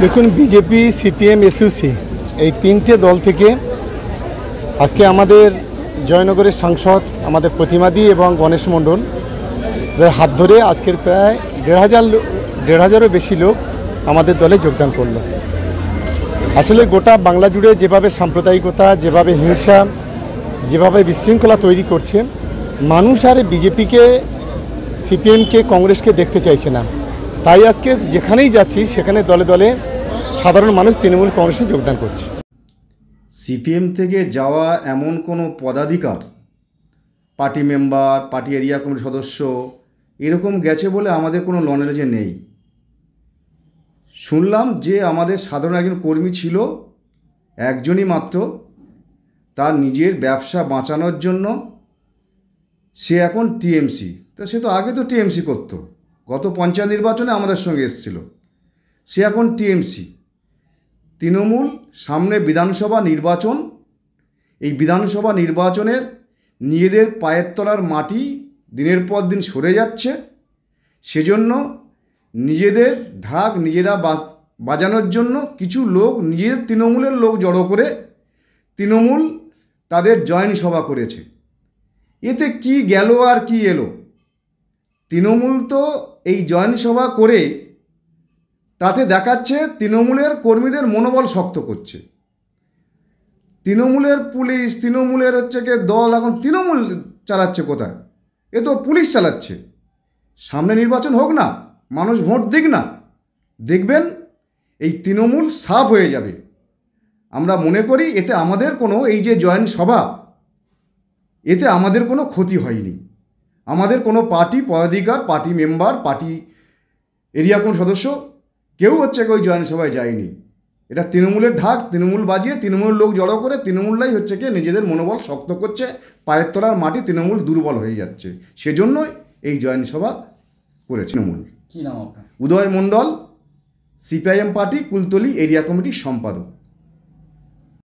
দেখুন, BJP, CPM, SUC এই তিনটে দল থেকে আজকে আমাদের জয়নগরের সাংসদ আমাদের প্রতিমাদি এবং গণেশ মণ্ডল হাত ধরে আজকের প্রায় ১,৫০০ বেশি লোক আমাদের দলে যোগদান করলো। আসলে গোটা বাংলা জুড়ে যেভাবে সাম্প্রদায়িকতা, যেভাবে হিংসা, যেভাবে বিশৃঙ্খলা তৈরি করছে, মানুষ আর বিজেপিকে, সিপিএমকে, কংগ্রেসকে দেখতে চাইছে না। তাই আজকে যেখানেই যাচ্ছি সেখানে দলে দলে সাধারণ মানুষ তৃণমূল কংগ্রেসে যোগদান করছে। সিপিএম থেকে যাওয়া এমন কোনো পদাধিকার, পার্টি মেম্বার, পার্টি এরিয়া কমিটির সদস্য এরকম গেছে বলে আমাদের কোনো নলেজে নেই। শুনলাম যে আমাদের সাধারণ একজন কর্মী ছিল, একজনই মাত্র, তার নিজের ব্যবসা বাঁচানোর জন্য সে এখন টিএমসি। তো সে তো আগে তো টিএমসি করতো, গত পঞ্চায়েত নির্বাচনে আমাদের সঙ্গে এসেছিল। সে এখন টিএমসি। তৃণমূল সামনে বিধানসভা নির্বাচন, এই বিধানসভা নির্বাচনের নিজেদের পায়ের তলার মাটি দিনের পর দিন সরে যাচ্ছে। সেজন্য নিজেদের ঢাক নিজেরা বাজানোর জন্য কিছু লোক, নিজের তৃণমূলের লোক জড়ো করে তৃণমূল তাদের জয়েন সভা করেছে। এতে কি গেল আর কি এলো? তৃণমূল তো এই জয়েন সভা করে তাতে দেখাচ্ছে তৃণমূলের কর্মীদের মনোবল শক্ত করছে। তৃণমূলের পুলিশ, তৃণমূলের দল এখন তৃণমূল চালাচ্ছে কোথায়? এ তো পুলিশ চালাচ্ছে। সামনে নির্বাচন হোক না, মানুষ ভোট দিক না, দেখবেন এই তৃণমূল সাফ হয়ে যাবে। আমরা মনে করি এতে আমাদের কোনো, এই যে জয়েন সভা, এতে আমাদের কোনো ক্ষতি হয়নি। আমাদের কোনো পার্টি পদাধিকার, পার্টি মেম্বার, পার্টি এরিয়া কোনো সদস্য কেউ ওই জয়েন সভায় যায়নি। এটা তৃণমূলের ঢাক, তৃণমূল বাজিয়ে তৃণমূলের লোক জড়ো করে তৃণমূলরাই নিজেদের মনোবল শক্ত করছে। পায়ের তলার মাটি তৃণমূল দুর্বল হয়ে যাচ্ছে, সেজন্যই এই জয়েন সভা করেছে তৃণমূল। কি নাম আপনার? উদয় মণ্ডল, সিপিআইএম পার্টি কুলতলি এরিয়া কমিটির সম্পাদক।